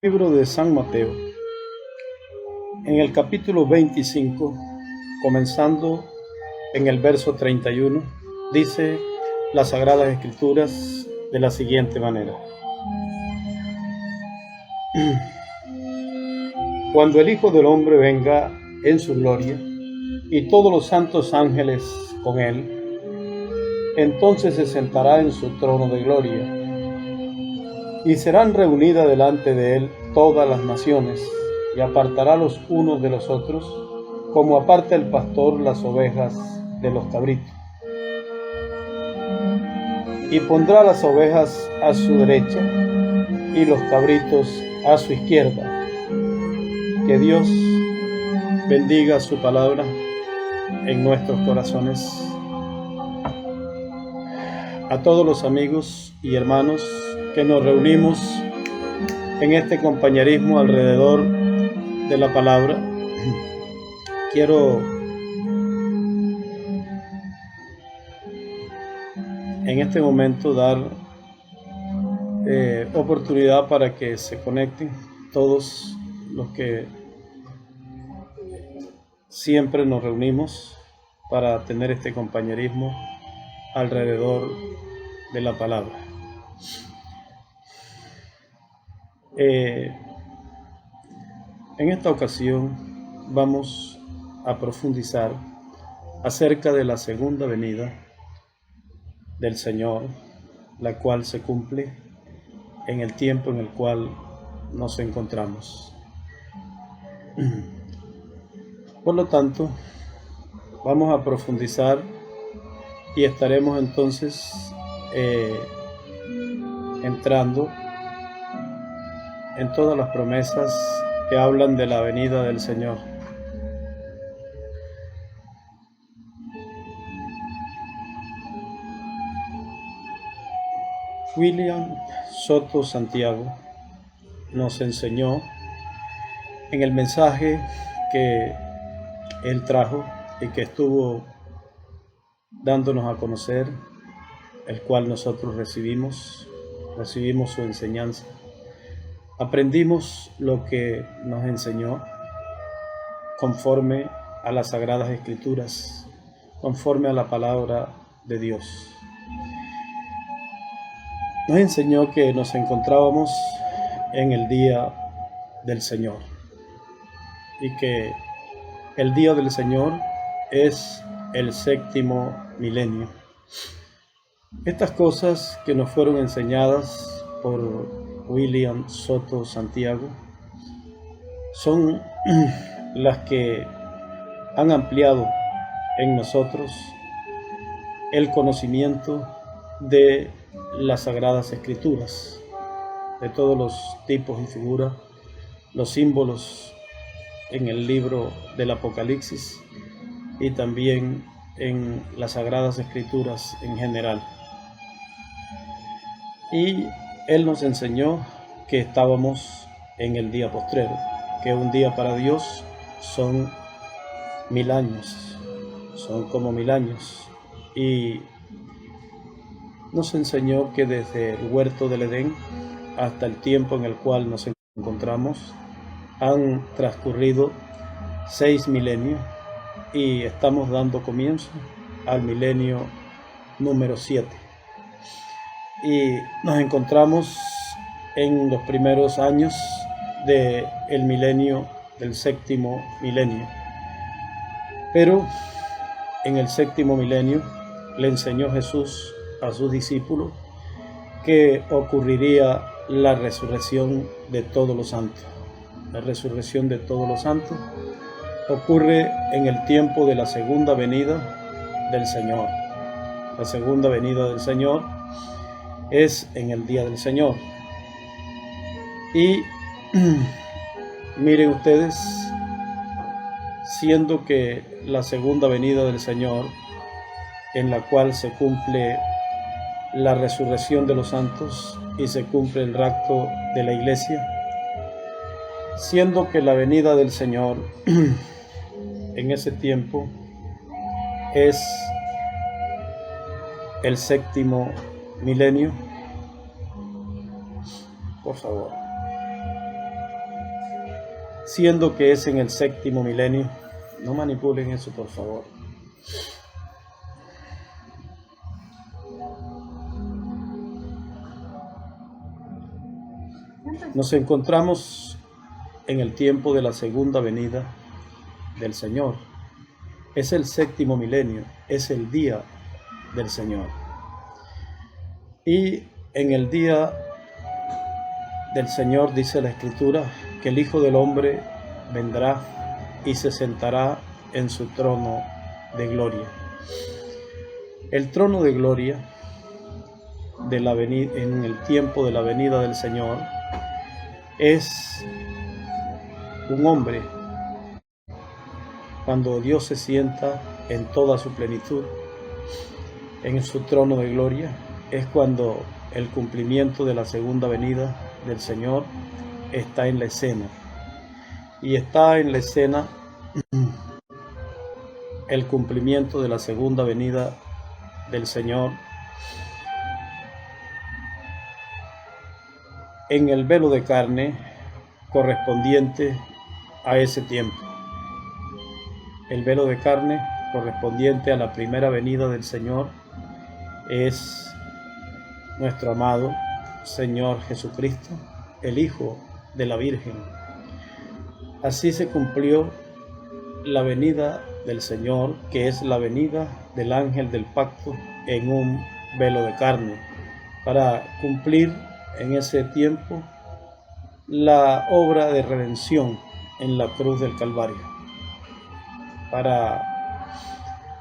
Libro de San Mateo, en el capítulo 25, comenzando en el verso 31, dice las Sagradas Escrituras de la siguiente manera: Cuando el Hijo del Hombre venga en su gloria, y todos los santos ángeles con él, entonces se sentará en su trono de gloria, y serán reunidas delante de él todas las naciones, y apartará los unos de los otros, como aparta el pastor las ovejas de los cabritos. Y pondrá las ovejas a su derecha, y los cabritos a su izquierda. Que Dios bendiga su palabra en nuestros corazones. A todos los amigos y hermanos que nos reunimos en este compañerismo alrededor de la palabra, quiero en este momento dar oportunidad para que se conecten todos los que siempre nos reunimos para tener este compañerismo alrededor de la palabra. En esta ocasión vamos a profundizar acerca de la segunda venida del Señor, la cual se cumple en el tiempo en el cual nos encontramos. Por lo tanto, vamos a profundizar y estaremos entonces entrando en todas las promesas que hablan de la venida del Señor. William Soto Santiago nos enseñó en el mensaje que él trajo y que estuvo dándonos a conocer, el cual nosotros recibimos su enseñanza. Aprendimos lo que nos enseñó conforme a las Sagradas Escrituras, conforme a la palabra de Dios. Nos enseñó que nos encontrábamos en el día del Señor y que el día del Señor es el séptimo milenio. Estas cosas que nos fueron enseñadas por William Soto Santiago son las que han ampliado en nosotros el conocimiento de las Sagradas Escrituras, de todos los tipos y figuras, los símbolos en el libro del Apocalipsis y también en las Sagradas Escrituras en general. Y él nos enseñó que estábamos en el día postrero, que un día para Dios son 1000 años, son como 1000 años. Y nos enseñó que desde el huerto del Edén hasta el tiempo en el cual nos encontramos han transcurrido 6 milenios y estamos dando comienzo al milenio número 7. Y nos encontramos en los primeros años del milenio, del séptimo milenio. Pero en el séptimo milenio le enseñó Jesús a sus discípulos que ocurriría la resurrección de todos los santos. La resurrección de todos los santos ocurre en el tiempo de la segunda venida del Señor. La segunda venida del Señor es en el día del Señor. Y miren ustedes, siendo que la segunda venida del Señor, en la cual se cumple la resurrección de los santos y se cumple el rapto de la iglesia, siendo que la venida del Señor en ese tiempo es el séptimo milenio. Por favor. siendo que es en el séptimo milenio. No manipulen eso, por favor. Nos encontramos en el tiempo de la segunda venida del Señor. Es el séptimo milenio, es el día del Señor. Y en el día del Señor dice la Escritura que el Hijo del Hombre vendrá y se sentará en su trono de gloria. El trono de gloria en el tiempo de la venida del Señor es un hombre. Cuando Dios se sienta en toda su plenitud en su trono de gloria, es cuando el cumplimiento de la segunda venida del Señor está en la escena. Y está en la escena el cumplimiento de la segunda venida del Señor en el velo de carne correspondiente a ese tiempo. El velo de carne correspondiente a la primera venida del Señor es nuestro amado Señor Jesucristo, el Hijo de la Virgen. Así se cumplió la venida del Señor, que es la venida del ángel del pacto en un velo de carne, para cumplir en ese tiempo la obra de redención en la cruz del Calvario, para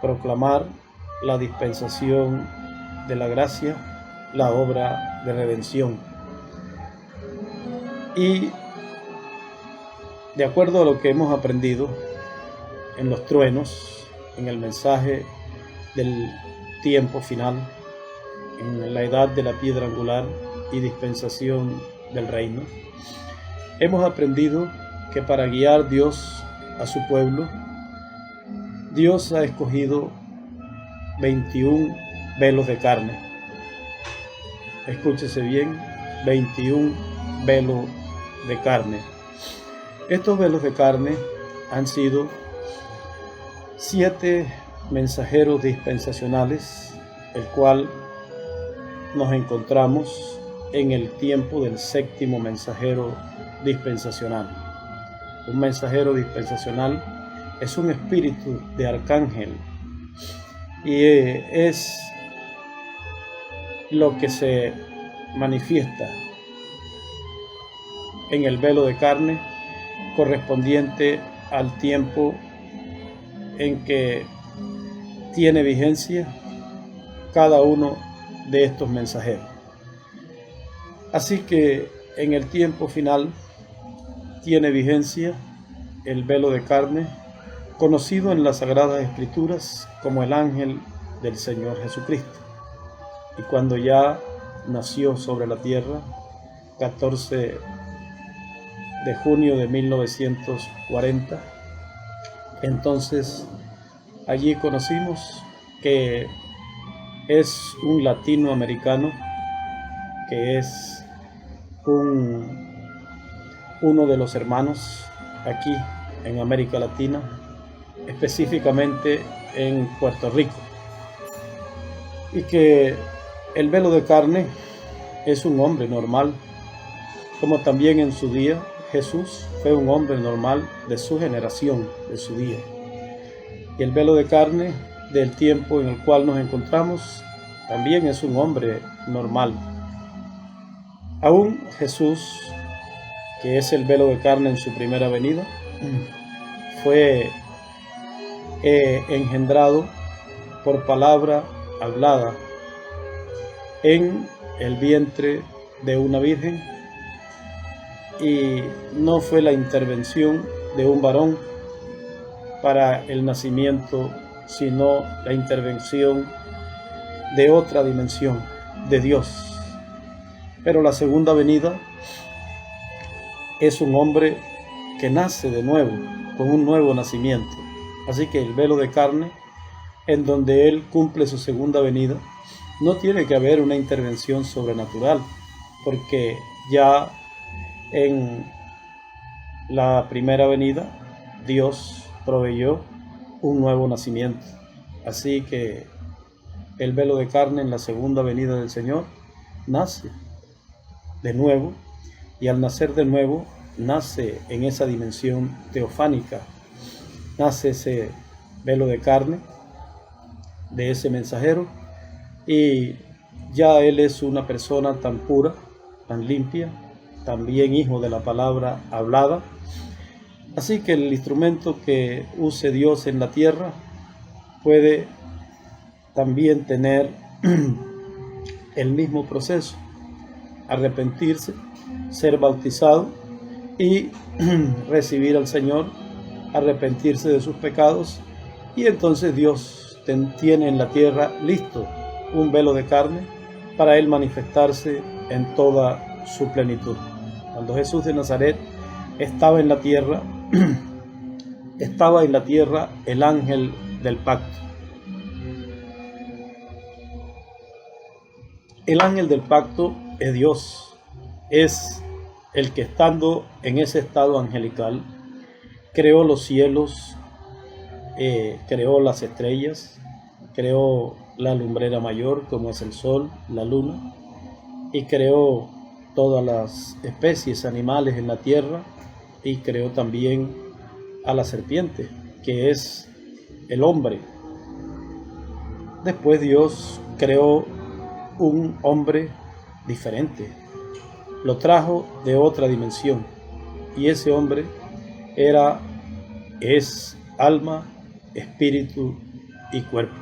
proclamar la dispensación de la gracia, la obra de redención. Y de acuerdo a lo que hemos aprendido en los truenos, en el mensaje del tiempo final, en la edad de la piedra angular y dispensación del reino, hemos aprendido que para guiar Dios a su pueblo, Dios ha escogido 21 velos de carne. Escúchese bien, 21 velos de carne. Estos velos de carne han sido 7 mensajeros dispensacionales, el cual nos encontramos en el tiempo del séptimo mensajero dispensacional. Un mensajero dispensacional es un espíritu de arcángel y es lo que se manifiesta en el velo de carne correspondiente al tiempo en que tiene vigencia cada uno de estos mensajeros. Así que en el tiempo final tiene vigencia el velo de carne, conocido en las Sagradas Escrituras como el ángel del Señor Jesucristo. Y cuando ya nació sobre la tierra, 14 de junio de 1940, entonces allí conocimos que es un latinoamericano, que es uno de los hermanos aquí en América Latina, específicamente en Puerto Rico, y que el velo de carne es un hombre normal, como también en su día Jesús fue un hombre normal de su generación, de su día. Y el velo de carne del tiempo en el cual nos encontramos también es un hombre normal. Aún Jesús, que es el velo de carne en su primera venida, fue engendrado por palabra hablada en el vientre de una virgen, y no fue la intervención de un varón para el nacimiento, sino la intervención de otra dimensión, de Dios. Pero la segunda venida es un hombre que nace de nuevo, con un nuevo nacimiento. Así que el velo de carne, en donde Él cumple su segunda venida, no tiene que haber una intervención sobrenatural, porque ya en la primera venida, Dios proveyó un nuevo nacimiento. Así que el velo de carne en la segunda venida del Señor nace de nuevo, y al nacer de nuevo nace en esa dimensión teofánica, nace ese velo de carne de ese mensajero, y ya él es una persona tan pura, tan limpia, también hijo de la palabra hablada. Así que el instrumento que use Dios en la tierra puede también tener el mismo proceso: arrepentirse, ser bautizado y recibir al Señor, arrepentirse de sus pecados, y entonces Dios tiene en la tierra listo un velo de carne para Él manifestarse en toda su plenitud. Cuando Jesús de Nazaret estaba en la tierra, estaba en la tierra el ángel del pacto. El ángel del pacto es Dios, es el que, estando en ese estado angelical, creó los cielos, creó las estrellas, creó la lumbrera mayor, como es el sol, la luna, y creó todas las especies animales en la tierra, y creó también a la serpiente, que es el hombre. Después Dios creó un hombre diferente, lo trajo de otra dimensión, y ese hombre es alma, espíritu y cuerpo.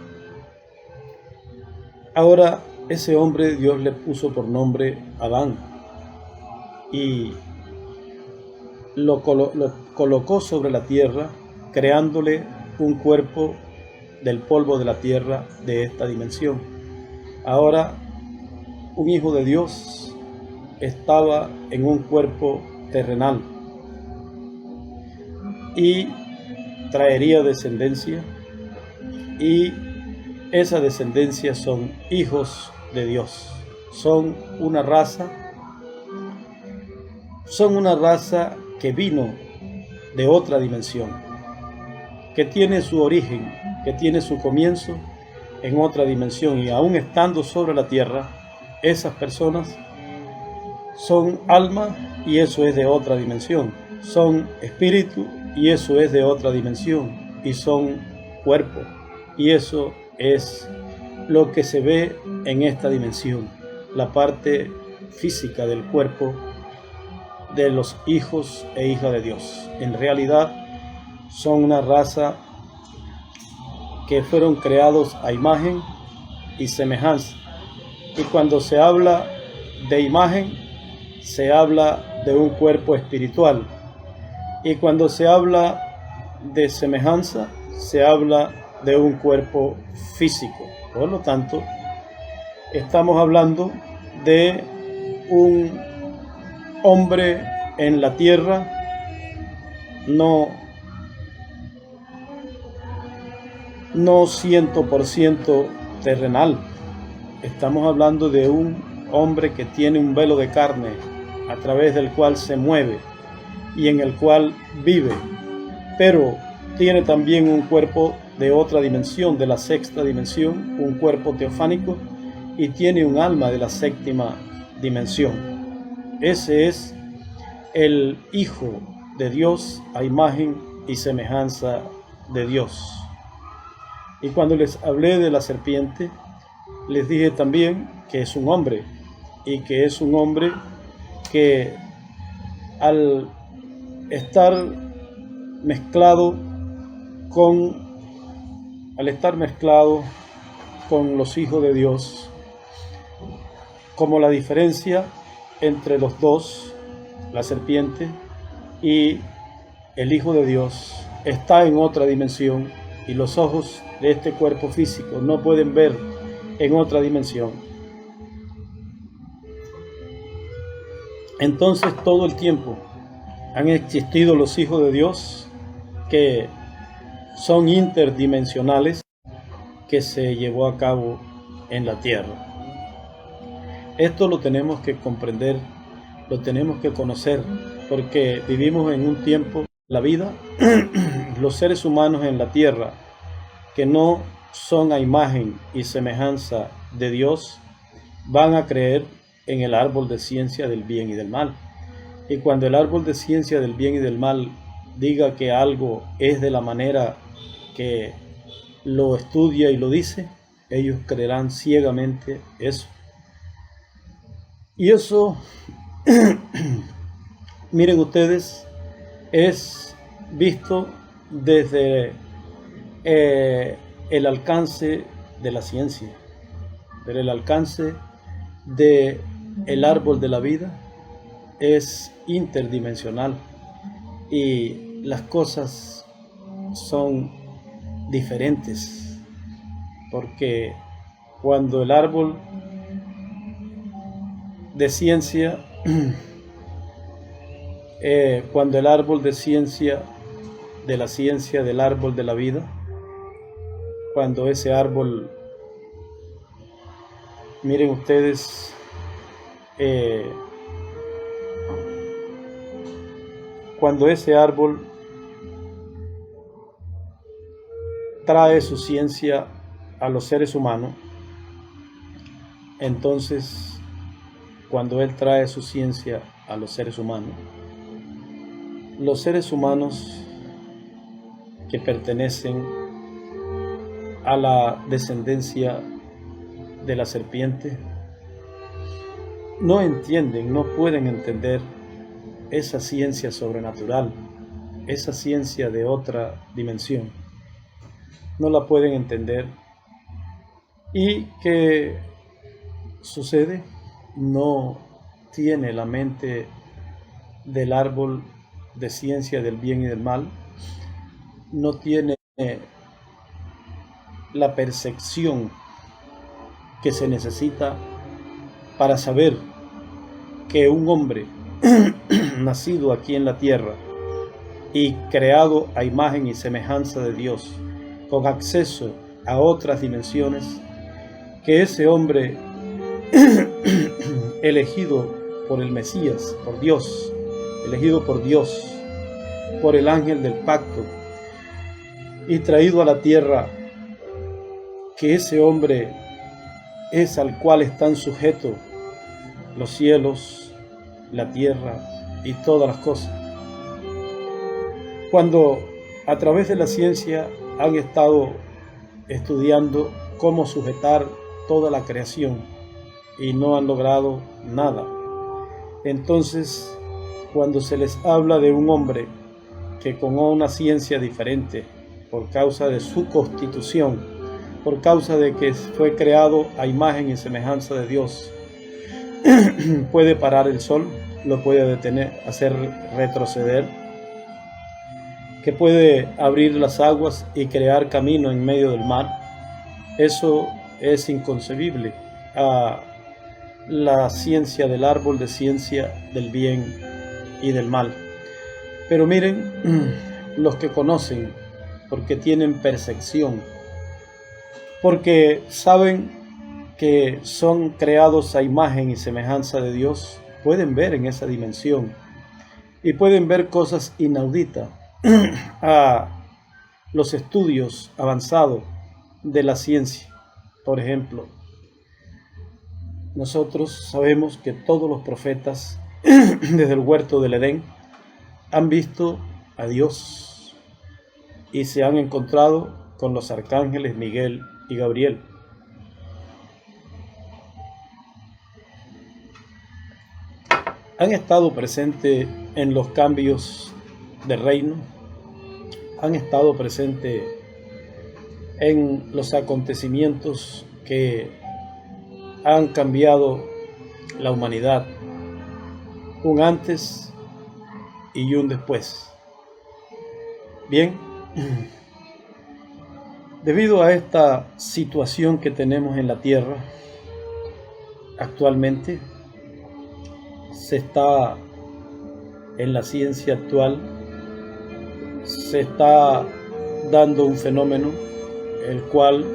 Ahora ese hombre Dios le puso por nombre Adán, y lo colocó sobre la tierra, creándole un cuerpo del polvo de la tierra de esta dimensión. Ahora un hijo de Dios estaba en un cuerpo terrenal y traería descendencia, y esa descendencia son hijos de Dios, son una raza que vino de otra dimensión, que tiene su origen, que tiene su comienzo en otra dimensión, y aún estando sobre la tierra, esas personas son alma, y eso es de otra dimensión, son espíritu, y eso es de otra dimensión, y son cuerpo, y eso es lo que se ve en esta dimensión, la parte física del cuerpo de los hijos e hijas de Dios. En realidad son una raza que fueron creados a imagen y semejanza, y cuando se habla de imagen, se habla de un cuerpo espiritual, y cuando se habla de semejanza, se habla de un cuerpo físico. Por lo tanto, estamos hablando de un hombre en la tierra, no 100% terrenal. Estamos hablando de un hombre que tiene un velo de carne a través del cual se mueve y en el cual vive, pero tiene también un cuerpo de otra dimensión, de la sexta dimensión, un cuerpo teofánico, y tiene un alma de la séptima dimensión. Ese es el Hijo de Dios a imagen y semejanza de Dios. Y cuando les hablé de la serpiente, les dije también que es un hombre, y que es un hombre que al estar mezclado con los hijos de Dios, como la diferencia entre los dos, la serpiente y el Hijo de Dios, está en otra dimensión, y los ojos de este cuerpo físico no pueden ver en otra dimensión. Entonces todo el tiempo han existido los hijos de Dios que son interdimensionales, que se llevó a cabo en la tierra. Esto lo tenemos que comprender, lo tenemos que conocer, porque vivimos en un tiempo, la vida, los seres humanos en la tierra, que no son a imagen y semejanza de Dios, van a creer en el árbol de ciencia del bien y del mal. Y cuando el árbol de ciencia del bien y del mal diga que algo es de la manera que lo estudia y lo dice, ellos creerán ciegamente eso. Y eso, miren ustedes, es visto desde el alcance de la ciencia, desde el alcance del árbol de la vida. Es interdimensional y las cosas son diferentes, porque cuando el árbol de ciencia cuando el árbol de ciencia de la ciencia del árbol de la vida, cuando ese árbol, miren ustedes, cuando ese árbol trae su ciencia a los seres humanos, entonces cuando él trae su ciencia a los seres humanos que pertenecen a la descendencia de la serpiente, no entienden, no pueden entender esa ciencia sobrenatural, esa ciencia de otra dimensión. No la pueden entender. ¿Y qué sucede? No tiene la mente del árbol de ciencia del bien y del mal, no tiene la percepción que se necesita para saber que un hombre nacido aquí en la tierra y creado a imagen y semejanza de Dios, con acceso a otras dimensiones, que ese hombre elegido por el Mesías, por Dios, elegido por Dios, por el ángel del pacto, y traído a la tierra, que ese hombre es al cual están sujetos los cielos, la tierra y todas las cosas. Cuando a través de la ciencia han estado estudiando cómo sujetar toda la creación y no han logrado nada, entonces cuando se les habla de un hombre que con una ciencia diferente, por causa de su constitución, por causa de que fue creado a imagen y semejanza de Dios, puede parar el sol, lo puede detener, hacer retroceder, que puede abrir las aguas y crear camino en medio del mar, eso es inconcebible a la ciencia del árbol de ciencia del bien y del mal. Pero miren, los que conocen, porque tienen percepción, porque saben que son creados a imagen y semejanza de Dios, pueden ver en esa dimensión y pueden ver cosas inauditas a los estudios avanzados de la ciencia. Por ejemplo, nosotros sabemos que todos los profetas desde el huerto del Edén han visto a Dios y se han encontrado con los arcángeles Miguel y Gabriel. Han estado presentes en los cambios de reino, han estado presentes en los acontecimientos que han cambiado la humanidad, un antes y un después. Bien, debido a esta situación que tenemos en la Tierra actualmente, se está en la ciencia actual, se está dando un fenómeno el cual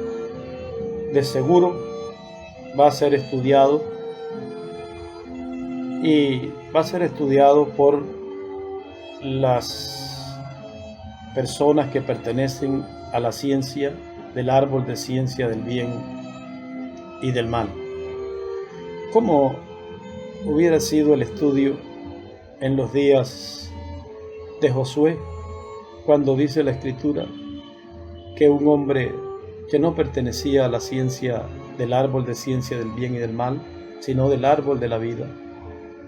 de seguro va a ser estudiado y va a ser estudiado por las personas que pertenecen a la ciencia del árbol de ciencia del bien y del mal. ¿Cómo hubiera sido el estudio en los días de Josué, cuando dice la Escritura que un hombre que no pertenecía a la ciencia del árbol de ciencia del bien y del mal, sino del árbol de la vida,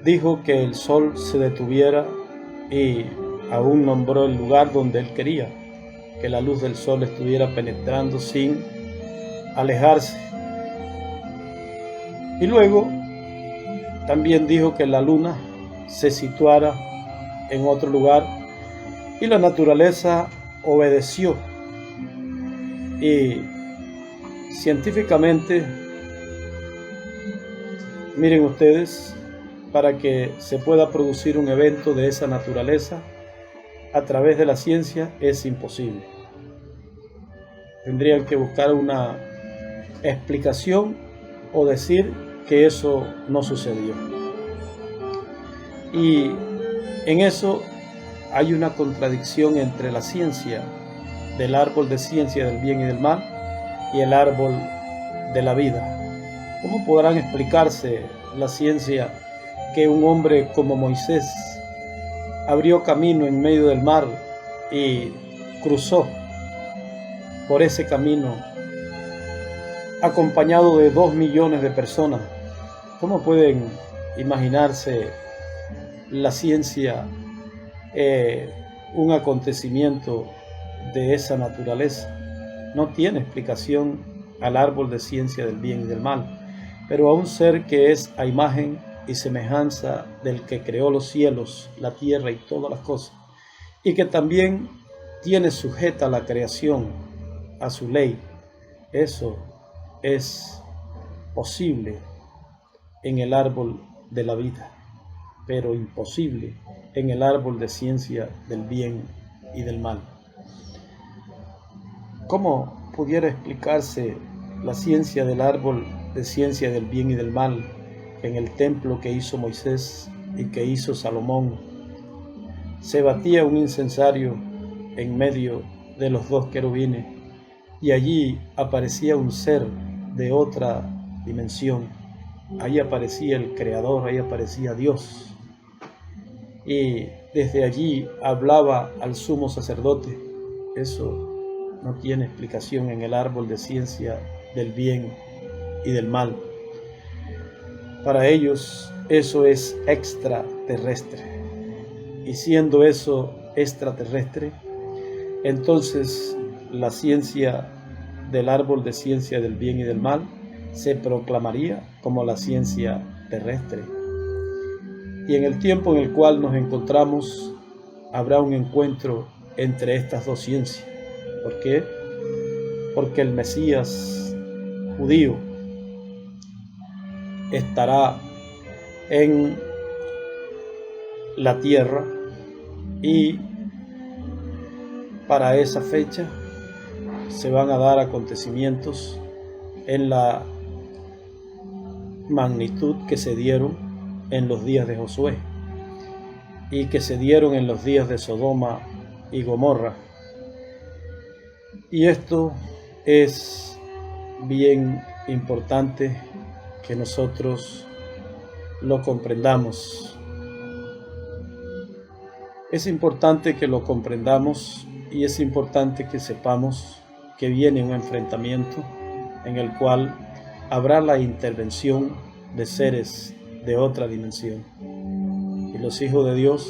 dijo que el sol se detuviera y aún nombró el lugar donde él quería que la luz del sol estuviera penetrando sin alejarse? Y luego también dijo que la luna se situara en otro lugar, y la naturaleza obedeció. Y científicamente, miren ustedes, para que se pueda producir un evento de esa naturaleza a través de la ciencia es imposible. Tendrían que buscar una explicación o decir que eso no sucedió. Y en eso hay una contradicción entre la ciencia del árbol de ciencia del bien y del mal y el árbol de la vida. ¿Cómo podrán explicarse la ciencia que un hombre como Moisés abrió camino en medio del mar y cruzó por ese camino acompañado de 2 millones de personas? ¿Cómo pueden imaginarse la ciencia un acontecimiento de esa naturaleza? No tiene explicación al árbol de ciencia del bien y del mal, pero a un ser que es a imagen y semejanza del que creó los cielos, la tierra y todas las cosas, y que también tiene sujeta la creación a su ley. Eso es posible en el árbol de la vida, pero imposible en el árbol de ciencia del bien y del mal. ¿Cómo pudiera explicarse la ciencia del árbol de ciencia del bien y del mal en el templo que hizo Moisés y que hizo Salomón? Se batía un incensario en medio de los 2 querubines y allí aparecía un ser de otra dimensión. Ahí aparecía el Creador, ahí aparecía Dios. Y desde allí hablaba al sumo sacerdote. Eso no tiene explicación en el árbol de ciencia del bien y del mal. Para ellos eso es extraterrestre. Y siendo eso extraterrestre, entonces la ciencia del árbol de ciencia del bien y del mal se proclamaría como la ciencia terrestre. Y en el tiempo en el cual nos encontramos habrá un encuentro entre estas 2 ciencias. ¿Por qué? Porque el Mesías judío estará en la tierra y para esa fecha se van a dar acontecimientos en la magnitud que se dieron en los días de Josué y que se dieron en los días de Sodoma y Gomorra. Y esto es bien importante que nosotros lo comprendamos. Es importante que lo comprendamos y es importante que sepamos que viene un enfrentamiento en el cual habrá la intervención de seres de otra dimensión. Y los hijos de Dios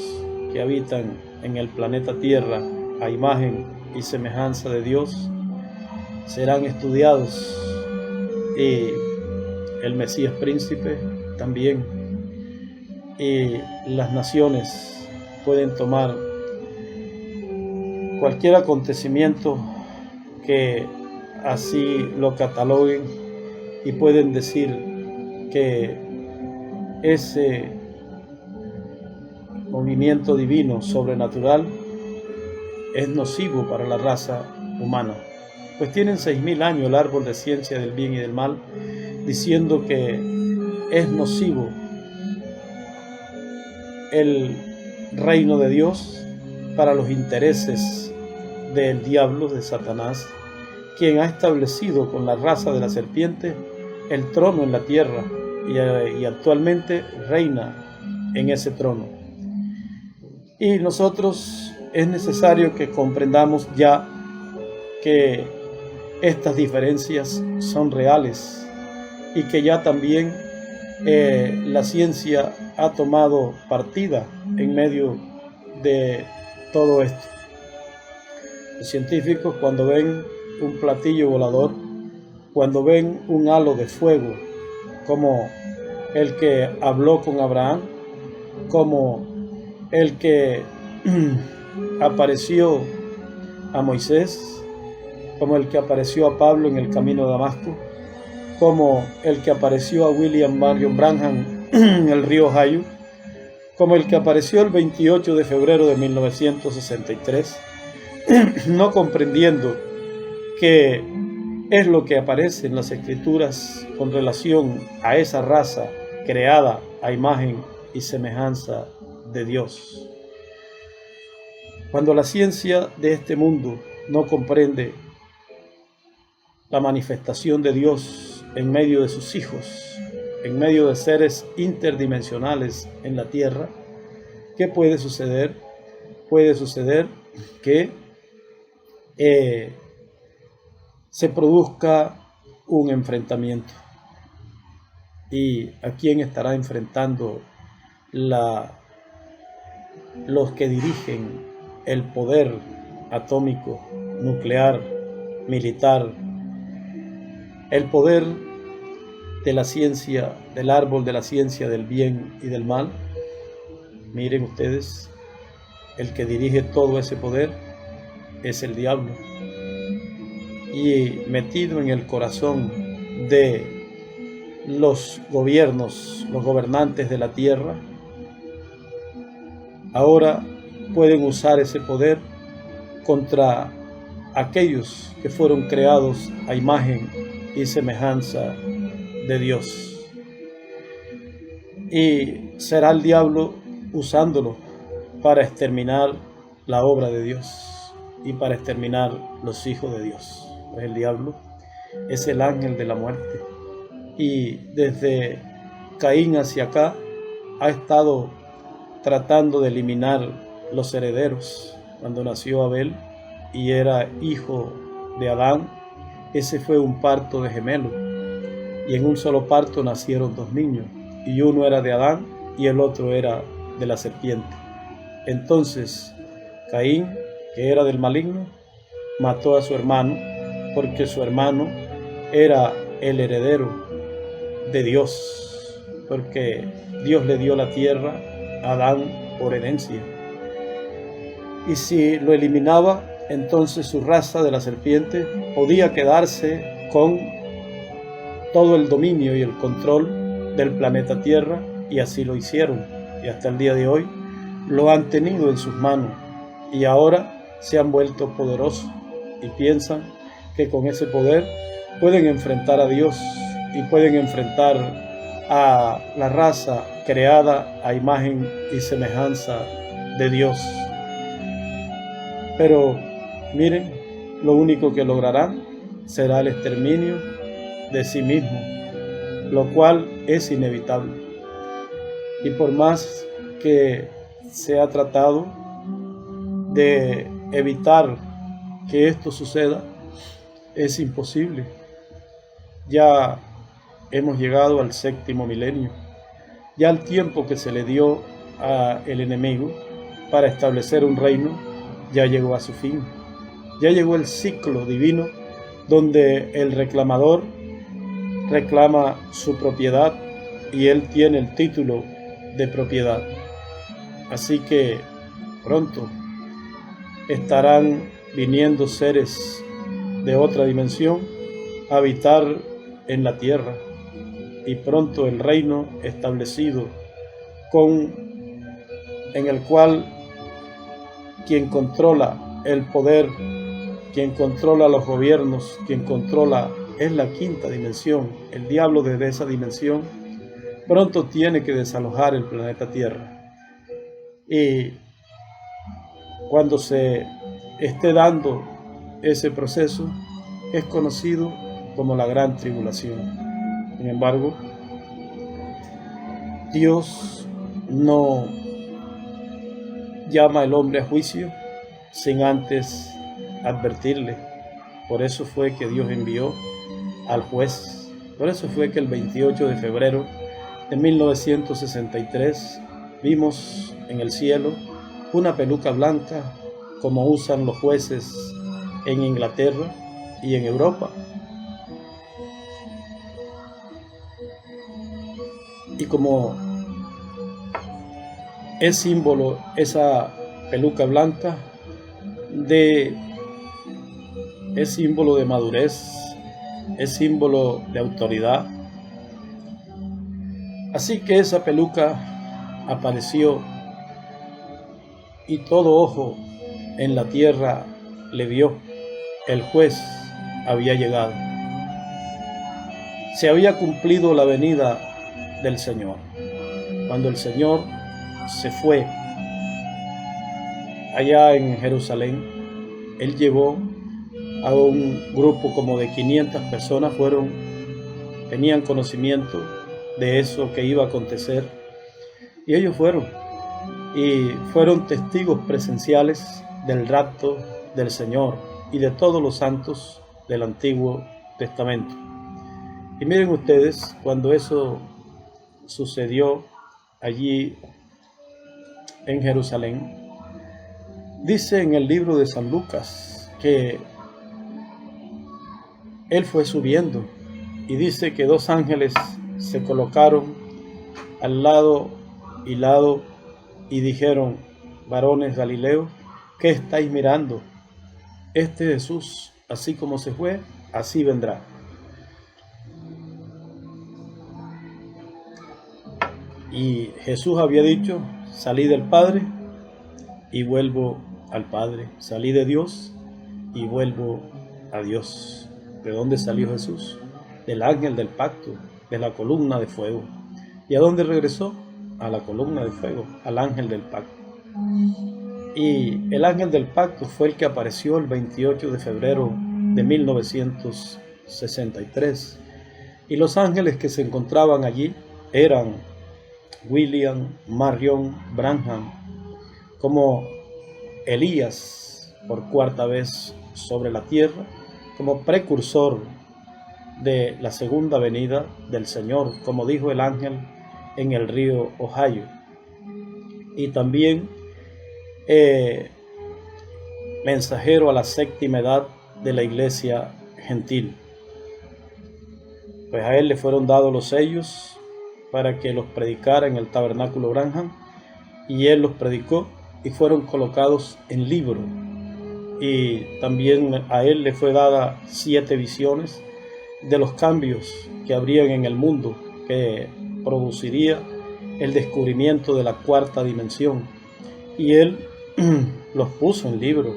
que habitan en el planeta Tierra a imagen y semejanza de Dios serán estudiados, y el Mesías príncipe también, y las naciones pueden tomar cualquier acontecimiento que así lo cataloguen y pueden decir que ese movimiento divino sobrenatural es nocivo para la raza humana. Pues tienen 6.000 años el árbol de ciencia del bien y del mal diciendo que es nocivo el reino de Dios para los intereses del diablo, de Satanás, quien ha establecido con la raza de la serpiente el trono en la tierra y actualmente reina en ese trono. Y nosotros es necesario que comprendamos ya que estas diferencias son reales y que ya también la ciencia ha tomado partida en medio de todo esto. Los científicos, cuando ven un platillo volador, cuando ven un halo de fuego como el que habló con Abraham, como el que apareció a Moisés, como el que apareció a Pablo en el camino de Damasco, como el que apareció a William Marion Branham en el río Ohio, como el que apareció el 28 de febrero de 1963, no comprendiendo qué es lo que aparece en las Escrituras con relación a esa raza creada a imagen y semejanza de Dios. Cuando la ciencia de este mundo no comprende la manifestación de Dios en medio de sus hijos, en medio de seres interdimensionales en la tierra, ¿qué puede suceder? Puede suceder que se produzca un enfrentamiento. ¿Y a quién estará enfrentando los que dirigen el poder atómico, nuclear, militar, el poder de la ciencia, del árbol de la ciencia del bien y del mal? Miren ustedes, el que dirige todo ese poder es el diablo. Y metido en el corazón de los gobiernos, los gobernantes de la tierra, ahora pueden usar ese poder contra aquellos que fueron creados a imagen y semejanza de Dios. Y será el diablo usándolo para exterminar la obra de Dios y para exterminar los hijos de Dios. Pues el diablo es el ángel de la muerte. Y desde Caín hacia acá ha estado tratando de eliminar los herederos. Cuando nació Abel y era hijo de Adán, ese fue un parto de gemelos. Y en un solo parto nacieron dos niños. Y uno era de Adán y el otro era de la serpiente. Entonces Caín, que era del maligno, mató a su hermano porque su hermano era el heredero de Dios, porque Dios le dio la tierra a Adán por herencia. Y si lo eliminaba, entonces su raza de la serpiente podía quedarse con todo el dominio y el control del planeta Tierra, y así lo hicieron. Y hasta el día de hoy lo han tenido en sus manos, y ahora se han vuelto poderosos y piensan que con ese poder pueden enfrentar a Dios y pueden enfrentar a la raza creada a imagen y semejanza de Dios. Pero miren, lo único que lograrán será el exterminio de sí mismo, lo cual es inevitable. Y por más que se ha tratado de evitar que esto suceda, es imposible. Ya hemos llegado al 7º milenio. Ya el tiempo que se le dio al enemigo para establecer un reino ya llegó a su fin. Ya llegó el ciclo divino donde el reclamador reclama su propiedad y él tiene el título de propiedad. Así que pronto estarán viniendo seres de otra dimensión a habitar en la tierra, y pronto el reino establecido en el cual quien controla el poder, quien controla los gobiernos, quien controla es la 5ª dimensión. El diablo desde esa dimensión pronto tiene que desalojar el planeta Tierra. Y cuando se esté dando ese proceso, es conocido como la gran tribulación. Sin embargo, Dios no llama al hombre a juicio sin antes advertirle. Por eso fue que Dios envió al juez. Por eso fue que el 28 de febrero de 1963 vimos en el cielo una peluca blanca como usan los jueces en Inglaterra y en Europa. Y como es símbolo esa peluca blanca es símbolo de madurez, es símbolo de autoridad. Así que esa peluca apareció y todo ojo en la tierra le vio. El juez había llegado. Se había cumplido la venida del Señor. Cuando el Señor se fue allá en Jerusalén, Él llevó a un grupo como de 500 personas, tenían conocimiento de eso que iba a acontecer, y ellos fueron testigos presenciales del rapto del Señor y de todos los santos del Antiguo Testamento. Y miren ustedes, cuando eso sucedió allí en Jerusalén, dice en el libro de San Lucas que Él fue subiendo y dice que 2 ángeles se colocaron al lado y dijeron: varones Galileos, ¿qué estáis mirando? Este Jesús, así como se fue, así vendrá. Y Jesús había dicho: salí del Padre y vuelvo al Padre. Salí de Dios y vuelvo a Dios. ¿De dónde salió Jesús? Del ángel del pacto, de la columna de fuego. ¿Y a dónde regresó? A la columna de fuego, al ángel del pacto. Y el ángel del pacto fue el que apareció el 28 de febrero de 1963. Y los ángeles que se encontraban allí eran William Marion Branham, como Elías por 4ª vez sobre la tierra, como precursor de la segunda venida del Señor, como dijo el ángel en el río Ohio. Y también mensajero a la 7ª edad de la iglesia gentil. Pues a él le fueron dados los sellos para que los predicara en el tabernáculo Branham, y él los predicó y fueron colocados en libro. Y también a él le fue dada 7 visiones de los cambios que habrían en el mundo, que produciría el descubrimiento de la 4ª dimensión, y él los puso en libro.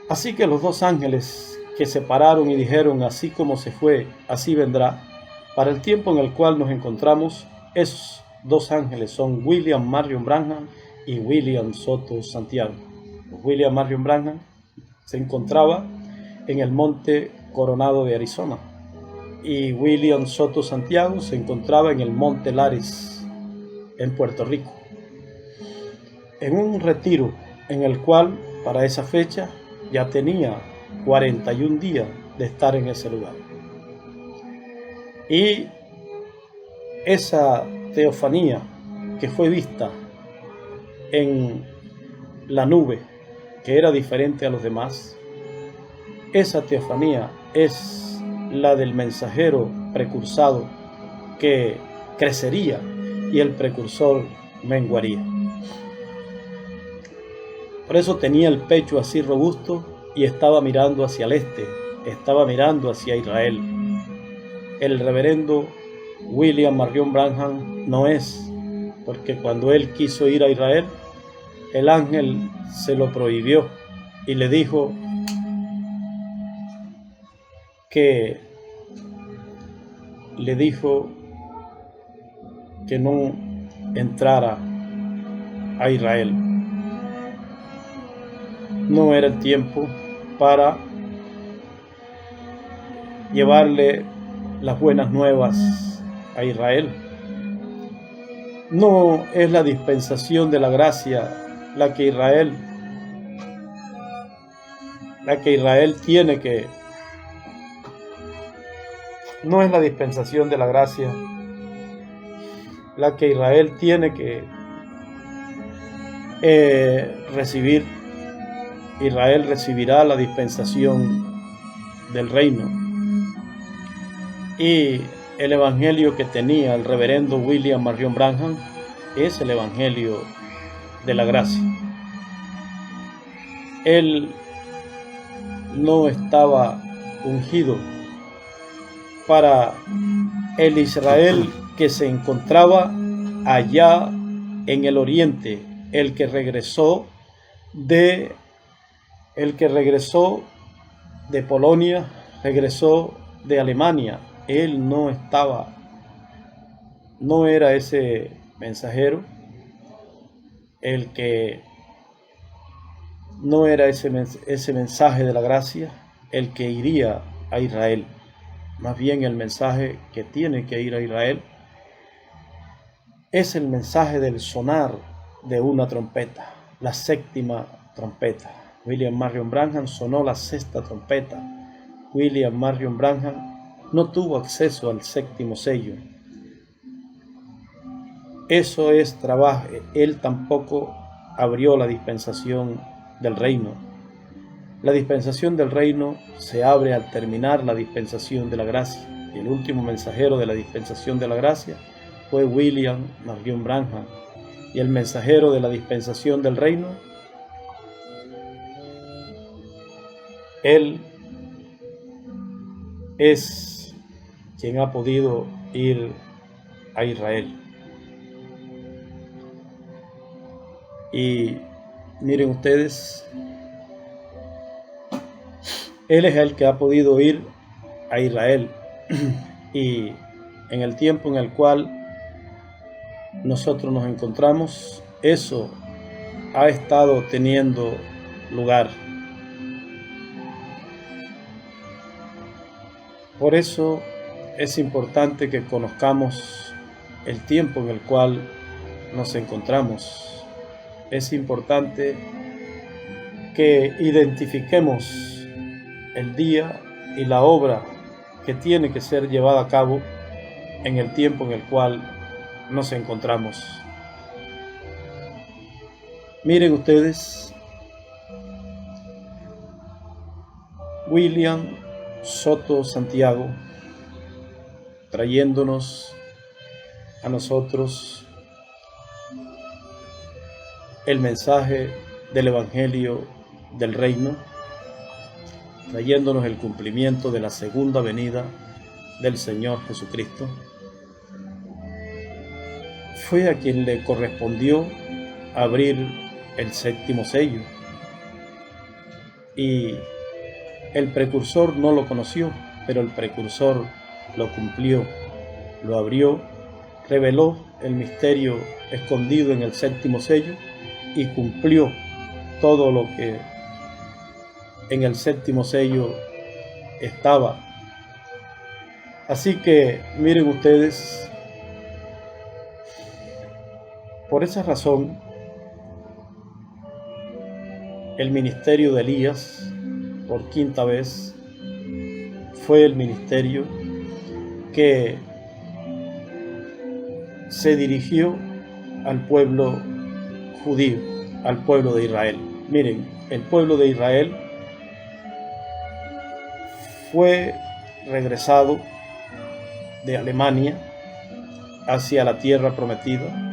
Así que los 2 ángeles que se pararon y dijeron: así como se fue, así vendrá, para el tiempo en el cual nos encontramos, esos 2 ángeles son William Marion Branham y William Soto Santiago. William Marion Branham se encontraba en el monte Coronado de Arizona, y William Soto Santiago se encontraba en el monte Lares, en Puerto Rico, en un retiro en el cual para esa fecha ya tenía 41 días de estar en ese lugar. Y esa teofanía que fue vista en la nube, que era diferente a los demás, esa teofanía es la del mensajero precursado que crecería y el precursor menguaría. Por eso tenía el pecho así robusto y estaba mirando hacia el este, estaba mirando hacia Israel. El reverendo William Marion Branham no es, porque cuando él quiso ir a Israel, el ángel se lo prohibió y le dijo que no entrara a Israel. no era el tiempo para llevarle las buenas nuevas a Israel. No es la dispensación de la gracia la que Israel tiene que... No es la dispensación de la gracia la que Israel tiene que recibir. Israel recibirá la dispensación del reino. Y el evangelio que tenía el reverendo William Marion Branham es el evangelio de la gracia. Él no estaba ungido para el Israel que se encontraba allá en el oriente, el que regresó de Polonia, regresó de Alemania. Él no era ese mensajero, no era ese mensaje de la gracia, el que iría a Israel. Más bien el mensaje que tiene que ir a Israel es el mensaje del sonar de una trompeta, la séptima trompeta. William Marion Branham sonó la sexta trompeta. William Marion Branham no tuvo acceso al séptimo sello. Eso es trabajo. Él tampoco abrió la dispensación del reino. La dispensación del reino se abre al terminar la dispensación de la gracia. Y el último mensajero de la dispensación de la gracia fue William Marion Branham. Y el mensajero de la dispensación del reino, él es quien ha podido ir a Israel. Y miren ustedes, él es el que ha podido ir a Israel. Y en el tiempo en el cual nosotros nos encontramos, eso ha estado teniendo lugar. Por eso es importante que conozcamos el tiempo en el cual nos encontramos. Es importante que identifiquemos el día y la obra que tiene que ser llevada a cabo en el tiempo en el cual nos encontramos. Miren ustedes, William Soto Santiago, trayéndonos a nosotros el mensaje del Evangelio del Reino, trayéndonos el cumplimiento de la segunda venida del Señor Jesucristo. Fue a quien le correspondió abrir el séptimo sello, y el precursor no lo conoció, pero el precursor lo cumplió, lo abrió, reveló el misterio escondido en el séptimo sello y cumplió todo lo que en el séptimo sello estaba. Así que miren ustedes, por esa razón el ministerio de Elías, por quinta vez, fue el ministerio que se dirigió al pueblo judío, al pueblo de Israel. Miren, el pueblo de Israel fue regresado de Alemania hacia la tierra prometida,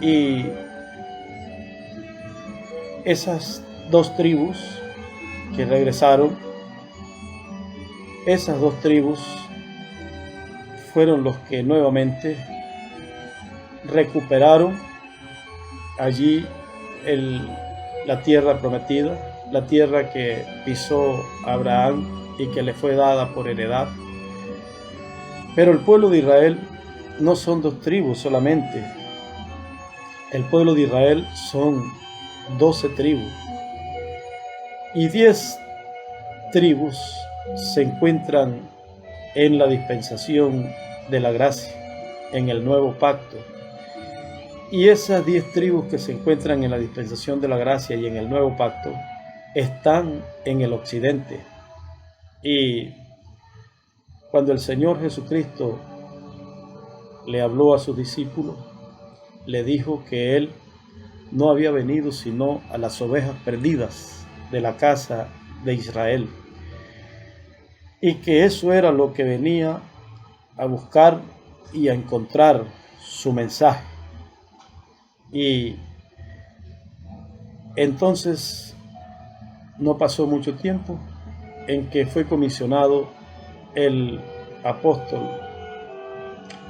y esas dos tribus que regresaron, esas dos tribus fueron los que nuevamente recuperaron allí la tierra prometida, la tierra que pisó Abraham y que le fue dada por heredad. Pero el pueblo de Israel no son dos tribus solamente. El pueblo de Israel son 12 tribus, y 10 tribus se encuentran en la dispensación de la gracia, en el nuevo pacto. Y esas 10 tribus que se encuentran en la dispensación de la gracia y en el nuevo pacto están en el occidente. Y cuando el Señor Jesucristo le habló a sus discípulos, le dijo que Él no había venido sino a las ovejas perdidas de la casa de Israel, y que eso era lo que venía a buscar y a encontrar su mensaje. Y entonces no pasó mucho tiempo en que fue comisionado el apóstol,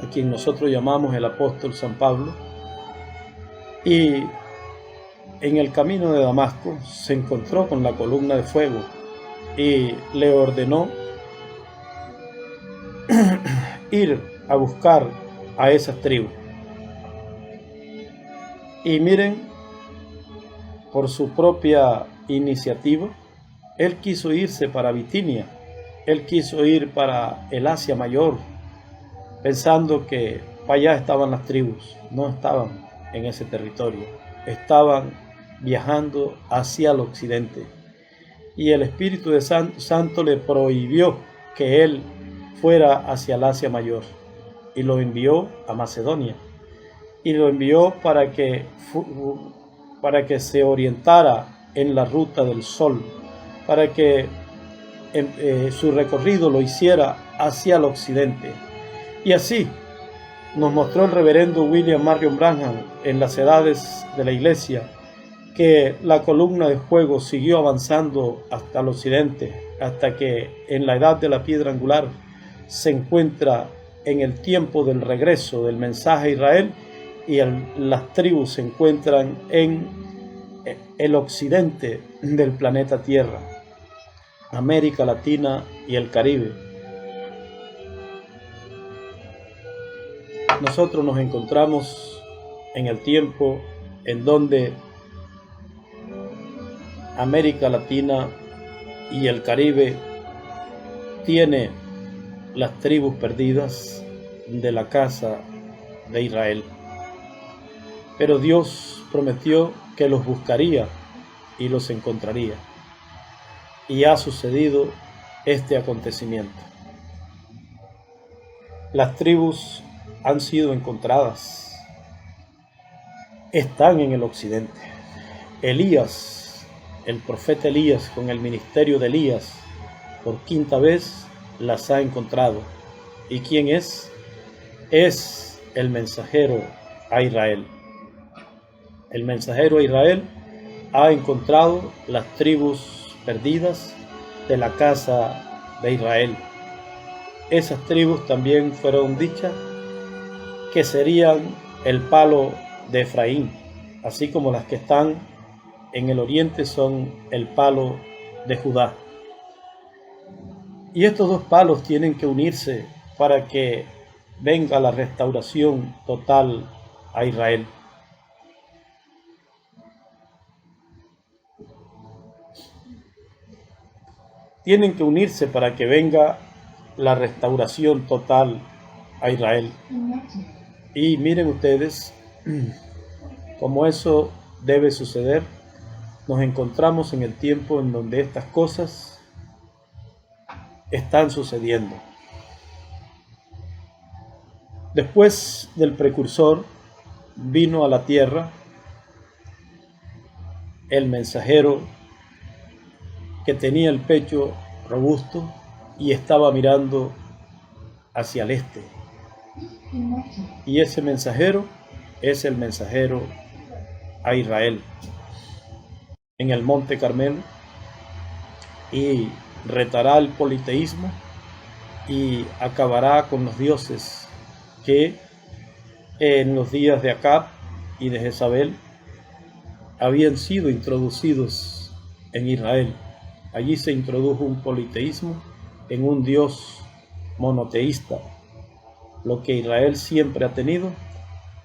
a quien nosotros llamamos el apóstol San Pablo, y en el camino de Damasco se encontró con la columna de fuego y le ordenó ir a buscar a esas tribus. Y miren, por su propia iniciativa, él quiso irse para Bitinia, él quiso ir para el Asia Mayor, pensando que para allá estaban las tribus. No estaban en ese territorio, estaban viajando hacia el occidente. Y el Espíritu de Santo le prohibió que él fuera hacia el Asia Mayor, y lo envió a Macedonia, y lo envió para que se orientara en la ruta del sol, para que su recorrido lo hiciera hacia el occidente. Y así nos mostró el reverendo William Marion Branham en las edades de la iglesia, que la columna de fuego siguió avanzando hasta el occidente, hasta que en la edad de la piedra angular se encuentra en el tiempo del regreso del mensaje a Israel, y las tribus se encuentran en el occidente del planeta Tierra, América Latina y el Caribe. Nosotros nos encontramos en el tiempo en donde América Latina y el Caribe tiene las tribus perdidas de la casa de Israel. Pero Dios prometió que los buscaría y los encontraría. Y ha sucedido este acontecimiento. Las tribus han sido encontradas. Están en el occidente. Elías, el profeta Elías, con el ministerio de Elías, por 5ª vez las ha encontrado. ¿Y quién es? Es el mensajero a Israel. El mensajero a Israel ha encontrado las tribus perdidas de la casa de Israel. Esas tribus también fueron dichas que serían el palo de Efraín, así como las que están en el oriente son el palo de Judá. Y estos dos palos tienen que unirse para que venga la restauración total a Israel. Tienen que unirse para que venga la restauración total a Israel. Y miren ustedes, como eso debe suceder, nos encontramos en el tiempo en donde estas cosas están sucediendo. Después del precursor vino a la tierra el mensajero que tenía el pecho robusto y estaba mirando hacia el este. Y ese mensajero es el mensajero a Israel en el Monte Carmelo, y retará el politeísmo y acabará con los dioses que en los días de Acab y de Jezabel habían sido introducidos en Israel. Allí se introdujo un politeísmo en un Dios monoteísta. Lo que Israel siempre ha tenido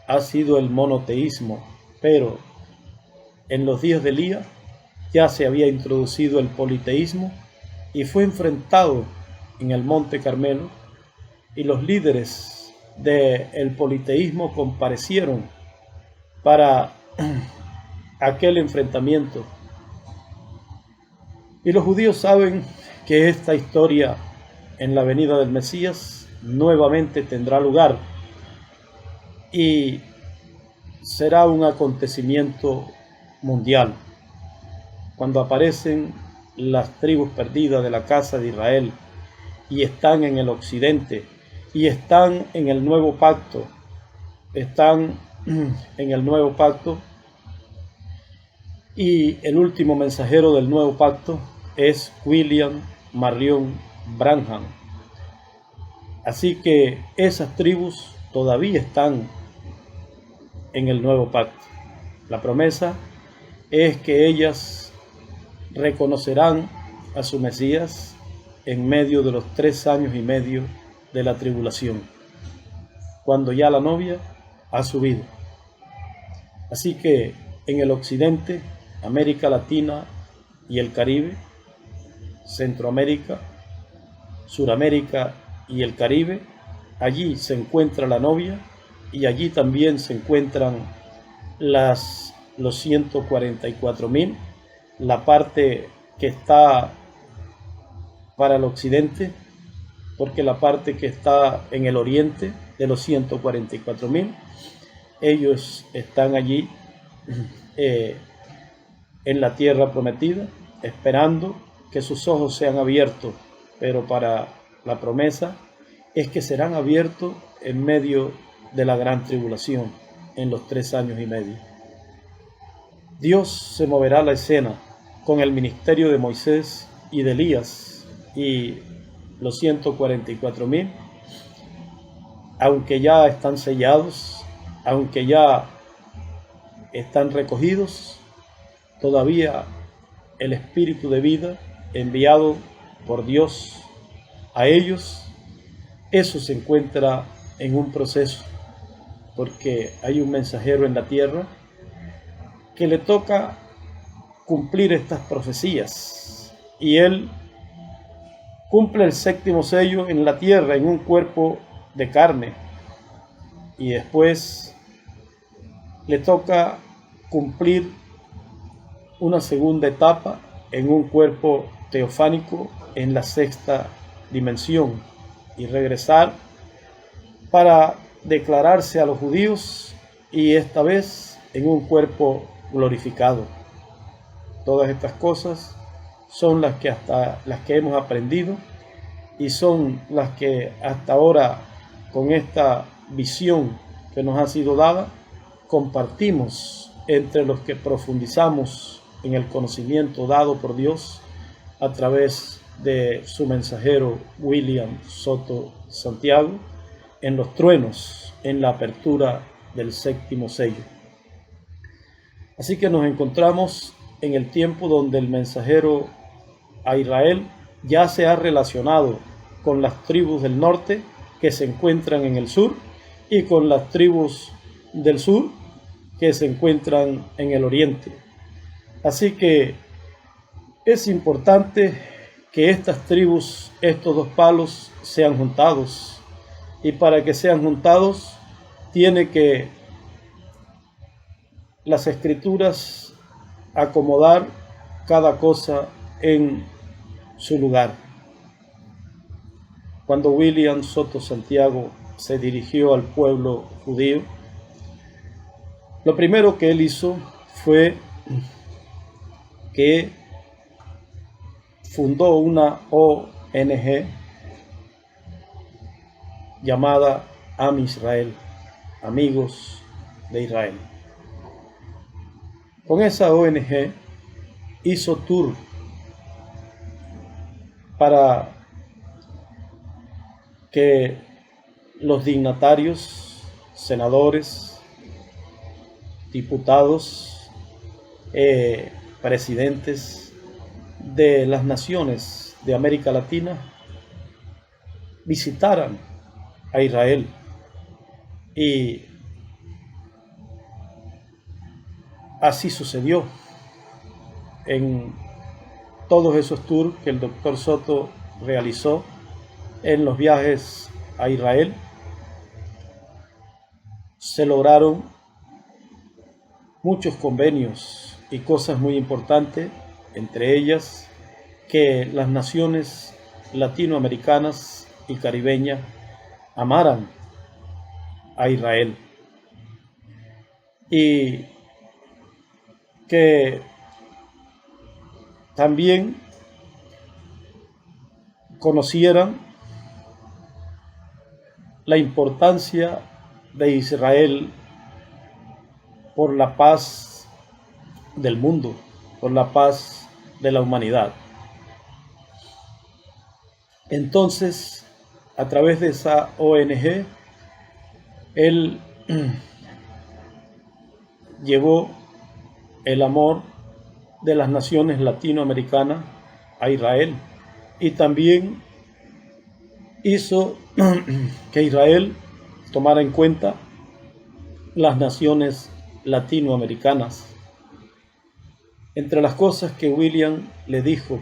ha sido el monoteísmo, pero en los días de Elías ya se había introducido el politeísmo y fue enfrentado en el Monte Carmelo, y los líderes del politeísmo comparecieron para aquel enfrentamiento. Y los judíos saben que esta historia en la venida del Mesías nuevamente tendrá lugar y será un acontecimiento mundial. Cuando aparecen las tribus perdidas de la casa de Israel y están en el occidente y están en el nuevo pacto, y el último mensajero del nuevo pacto es William Marion Branham. Así que esas tribus todavía están en el nuevo pacto. La promesa es que ellas reconocerán a su Mesías en medio de los 3 años y medio de la tribulación, cuando ya la novia ha subido. Así que en el occidente, América Latina y el Caribe, Centroamérica, Suramérica y el Caribe, allí se encuentra la novia, y allí también se encuentran los 144,000, la parte que está para el occidente, porque la parte que está en el oriente de los 144,000, ellos están allí en la tierra prometida, esperando que sus ojos sean abiertos, pero para la promesa es que serán abiertos en medio de la gran tribulación, en los 3 años y medio. Dios se moverá a la escena con el ministerio de Moisés y de Elías, y los 144,000, aunque ya están sellados, aunque ya están recogidos, todavía el espíritu de vida enviado por Dios a ellos, eso se encuentra en un proceso, porque hay un mensajero en la tierra que le toca cumplir estas profecías, y él cumple el 7º sello en la tierra en un cuerpo de carne, y después le toca cumplir una segunda etapa en un cuerpo teofánico en la 6ª dimensión, y regresar para declararse a los judíos, y esta vez en un cuerpo glorificado. Todas estas cosas son las que hemos aprendido, y son las que hasta ahora, con esta visión que nos ha sido dada, compartimos entre los que profundizamos en el conocimiento dado por Dios a través de su mensajero William Soto Santiago, en los truenos, en la apertura del 7º sello. Así que nos encontramos en el tiempo donde el mensajero a Israel ya se ha relacionado con las tribus del norte que se encuentran en el sur, y con las tribus del sur que se encuentran en el oriente. Así que es importante que estas tribus, estos 2 palos, sean juntados, y para que sean juntados tiene que las escrituras acomodar cada cosa en su lugar. Cuando William Soto Santiago se dirigió al pueblo judío, lo primero que él hizo fue que fundó una ONG llamada Am Israel, Amigos de Israel. Con esa ONG hizo tour para que los dignatarios, senadores, diputados, presidentes de las naciones de América Latina visitaran a Israel y así sucedió en todos esos tours que el doctor Soto realizó en los viajes a Israel. Se lograron muchos convenios y cosas muy importantes, entre ellas que las naciones latinoamericanas y caribeñas amaran a Israel y que también conocieran la importancia de Israel por la paz del mundo, por la paz de la humanidad. Entonces, a través de esa ONG, él llevó el amor de las naciones latinoamericanas a Israel y también hizo que Israel tomara en cuenta las naciones latinoamericanas. Entre las cosas que William le dijo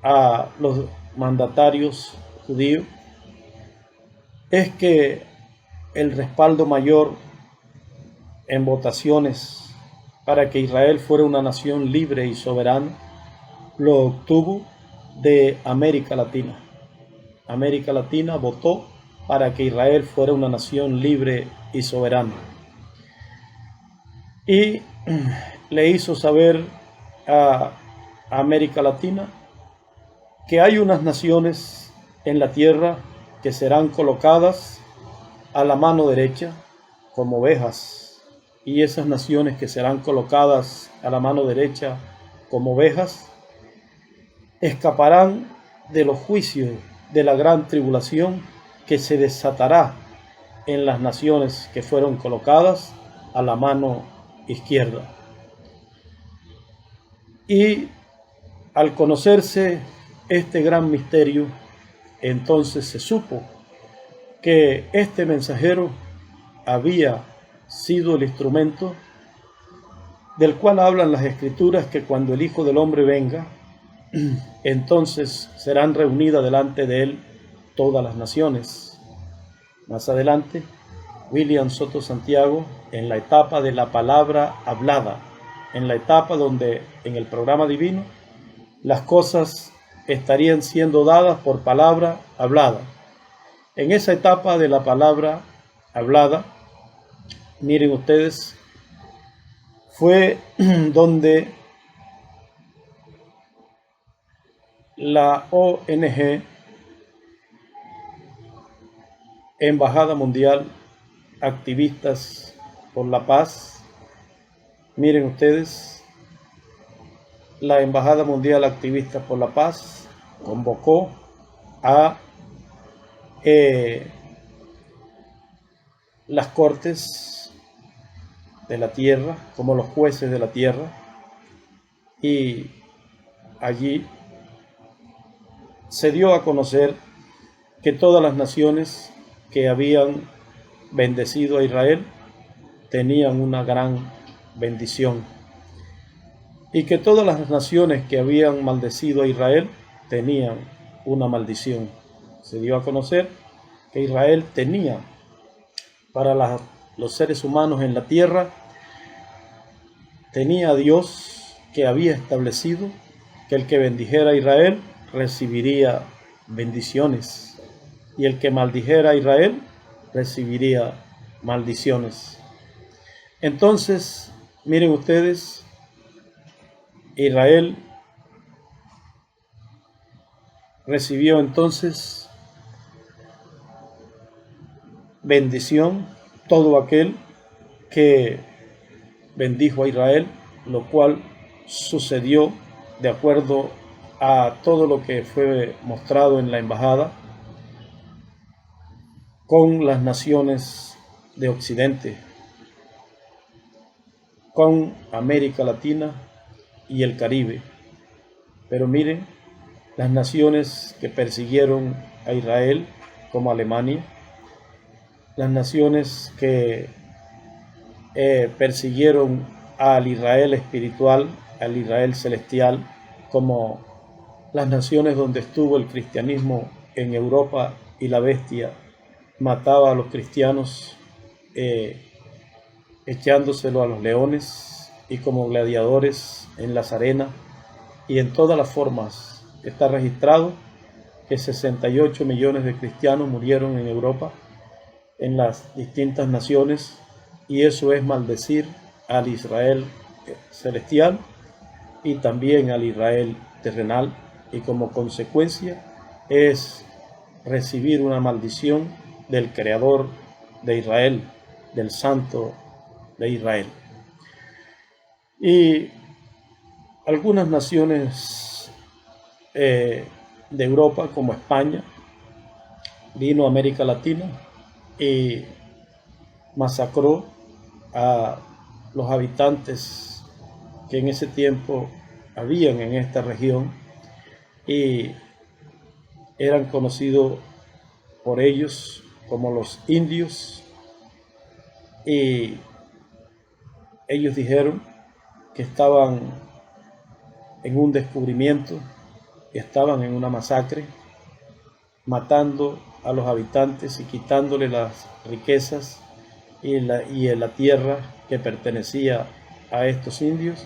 a los mandatarios judíos es que el respaldo mayor en votaciones para que Israel fuera una nación libre y soberana lo obtuvo de América Latina. América Latina votó para que Israel fuera una nación libre y soberana. Y le hizo saber a América Latina que hay unas naciones en la tierra que serán colocadas a la mano derecha como ovejas, y esas naciones que serán colocadas a la mano derecha como ovejas escaparán de los juicios de la gran tribulación que se desatará en las naciones que fueron colocadas a la mano izquierda. Y al conocerse este gran misterio, entonces se supo que este mensajero había sido el instrumento del cual hablan las Escrituras, que cuando el Hijo del Hombre venga, entonces serán reunidas delante de él todas las naciones. Más adelante, William Soto Santiago, en la etapa de la palabra hablada, en la etapa donde en el programa divino las cosas estarían siendo dadas por palabra hablada. En esa etapa de la palabra hablada, miren ustedes, fue donde la ONG, Embajada Mundial Activistas por la Paz, miren ustedes, la Embajada Mundial Activistas por la Paz convocó a las cortes de la tierra, como los jueces de la tierra, y allí se dio a conocer que todas las naciones que habían bendecido a Israel tenían una gran bendición, y que todas las naciones que habían maldecido a Israel tenían una maldición. Se dio a conocer que Israel tenía para los seres humanos en la tierra, tenía a Dios que había establecido que el que bendijera a Israel recibiría bendiciones, y el que maldijera a Israel recibiría maldiciones. Entonces, miren ustedes, Israel recibió entonces bendición todo aquel que bendijo a Israel, lo cual sucedió de acuerdo a todo lo que fue mostrado en la embajada con las naciones de Occidente, con América Latina y el Caribe. Pero miren, las naciones que persiguieron a Israel, como Alemania, las naciones que persiguieron al Israel espiritual, al Israel celestial, como las naciones donde estuvo el cristianismo en Europa y la bestia mataba a los cristianos echándoselo a los leones y como gladiadores en las arenas y en todas las formas. Está registrado que 68 millones de cristianos murieron en Europa, en las distintas naciones, y eso es maldecir al Israel celestial y también al Israel terrenal, y como consecuencia es recibir una maldición del Creador de Israel, del Santo de Israel. Y algunas naciones de Europa, como España, vino a América Latina y masacró a los habitantes que en ese tiempo habían en esta región y eran conocidos por ellos como los indios, y ellos dijeron que estaban en un descubrimiento, estaban en una masacre, matando a los habitantes y quitándole las riquezas y la tierra que pertenecía a estos indios.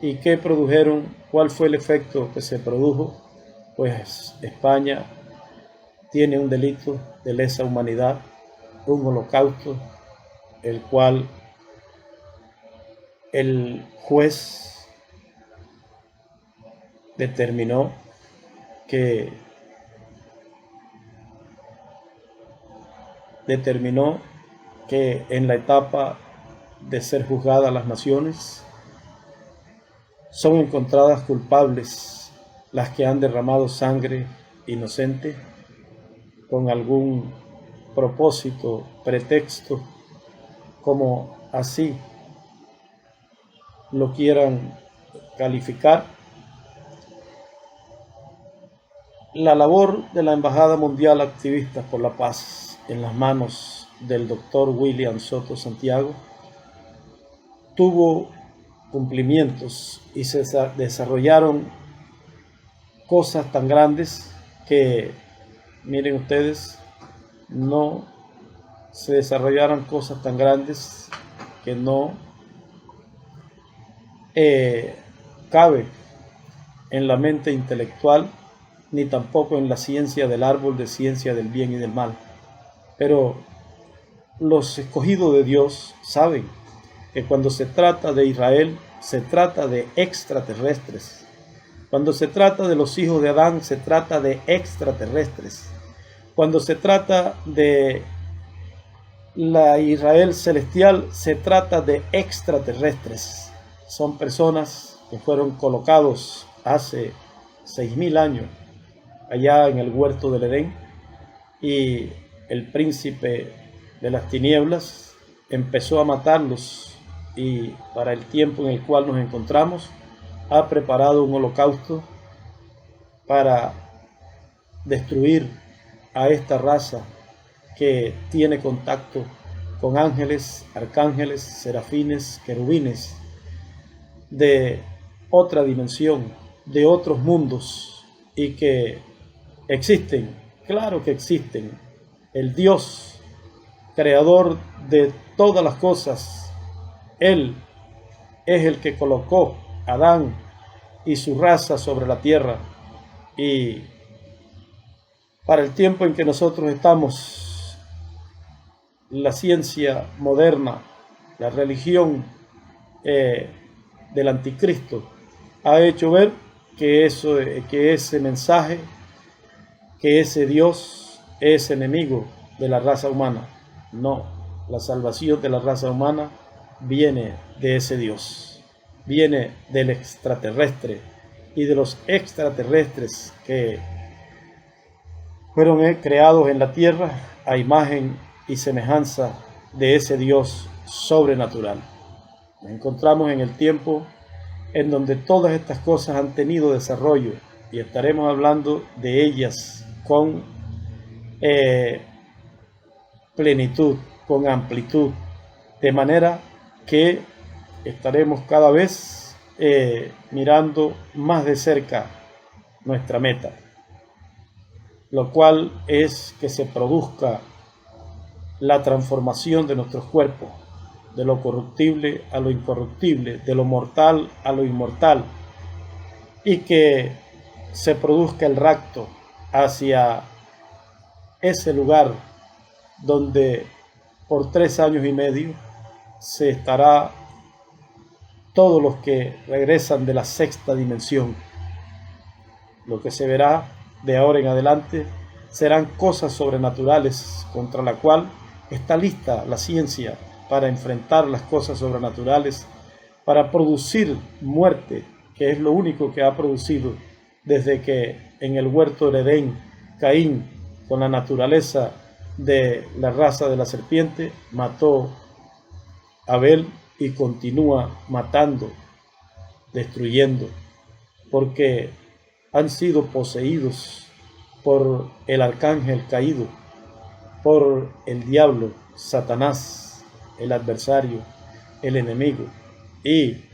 ¿Y qué produjeron? ¿Cuál fue el efecto que se produjo? Pues España tiene un delito de lesa humanidad, un holocausto, el cual el juez determinó que en la etapa de ser juzgadas las naciones son encontradas culpables las que han derramado sangre inocente con algún propósito, pretexto, como así lo quieran calificar. La labor de la Embajada Mundial Activistas por la Paz en las manos del doctor William Soto Santiago tuvo cumplimientos y se desarrollaron cosas tan grandes que, miren ustedes, no se desarrollaron cosas tan grandes que no cabe en la mente intelectual ni tampoco en la ciencia del árbol de ciencia del bien y del mal. Pero los escogidos de Dios saben que cuando se trata de Israel, se trata de extraterrestres. Cuando se trata de los hijos de Adán, se trata de extraterrestres. Cuando se trata de la Israel celestial, se trata de extraterrestres. Son personas que fueron colocados hace 6.000 años allá en el huerto del Edén, y el príncipe de las tinieblas empezó a matarlos, y para el tiempo en el cual nos encontramos ha preparado un holocausto para destruir a esta raza que tiene contacto con ángeles, arcángeles, serafines, querubines de otra dimensión, de otros mundos, y que existen, claro que existen. El Dios, creador de todas las cosas, Él es el que colocó a Adán y su raza sobre la tierra. Y para el tiempo en que nosotros estamos, la ciencia moderna, la religión del anticristo, ha hecho ver que ese mensaje, que ese Dios es enemigo de la raza humana. No, la salvación de la raza humana viene de ese Dios, viene del extraterrestre y de los extraterrestres que fueron creados en la tierra a imagen y semejanza de ese Dios sobrenatural. Nos encontramos en el tiempo en donde todas estas cosas han tenido desarrollo, y estaremos hablando de ellas con plenitud, con amplitud, de manera que estaremos cada vez mirando más de cerca nuestra meta, lo cual es que se produzca la transformación de nuestros cuerpos, de lo corruptible a lo incorruptible, de lo mortal a lo inmortal, y que se produzca el rapto hacia ese lugar donde por 3 años y medio se estará todos los que regresan de la sexta dimensión. Lo que se verá de ahora en adelante serán cosas sobrenaturales contra la cual está lista la ciencia para enfrentar las cosas sobrenaturales, para producir muerte, que es lo único que ha producido desde que en el huerto del Edén Caín, con la naturaleza de la raza de la serpiente, mató a Abel y continúa matando, destruyendo, porque han sido poseídos por el arcángel caído, por el diablo, Satanás, el adversario, el enemigo. Y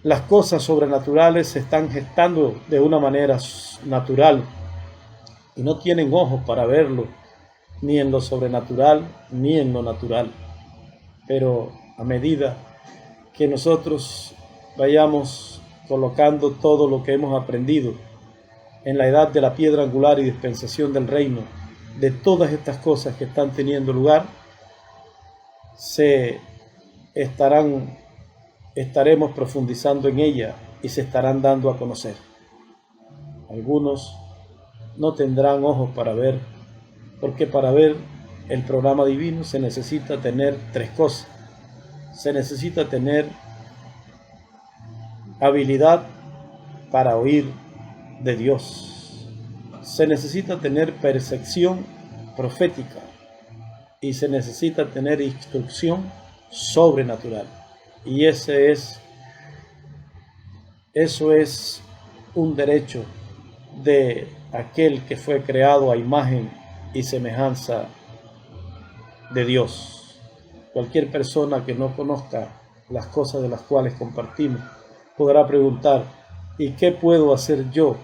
las cosas sobrenaturales se están gestando de una manera natural y no tienen ojos para verlo, ni en lo sobrenatural, ni en lo natural. Pero a medida que nosotros vayamos colocando todo lo que hemos aprendido en la edad de la piedra angular y dispensación del reino, de todas estas cosas que están teniendo lugar, estaremos profundizando en ella y se estarán dando a conocer. Algunos no tendrán ojos para ver, porque para ver el programa divino se necesita tener 3 cosas. Se necesita tener habilidad para oír de Dios. Se necesita tener percepción profética y se necesita tener instrucción sobrenatural. Y eso es un derecho de aquel que fue creado a imagen y semejanza de Dios. Cualquier persona que no conozca las cosas de las cuales compartimos podrá preguntar: ¿y qué puedo hacer yo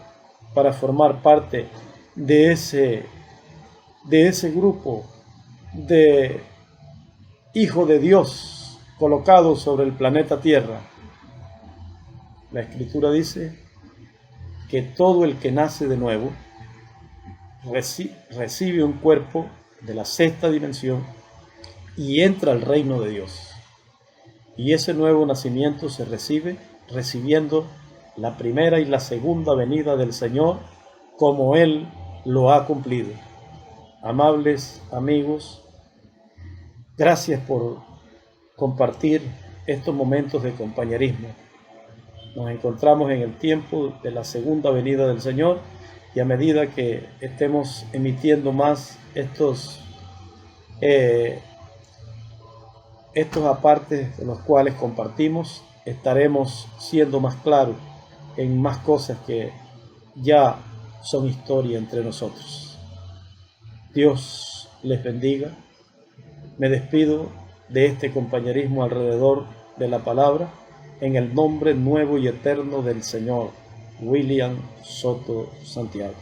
para formar parte de ese grupo de hijos de Dios colocados sobre el planeta Tierra? La Escritura dice que todo el que nace de nuevo recibe un cuerpo de la sexta dimensión y entra al reino de Dios. Y ese nuevo nacimiento se recibe recibiendo la primera y la segunda venida del Señor como Él lo ha cumplido. Amables amigos, gracias por compartir estos momentos de compañerismo. Nos encontramos en el tiempo de la segunda venida del Señor, y a medida que estemos emitiendo más estos apartes de los cuales compartimos, estaremos siendo más claros en más cosas que ya son historia entre nosotros. Dios les bendiga. Me despido de este compañerismo alrededor de la palabra en el nombre nuevo y eterno del Señor William Soto Santiago.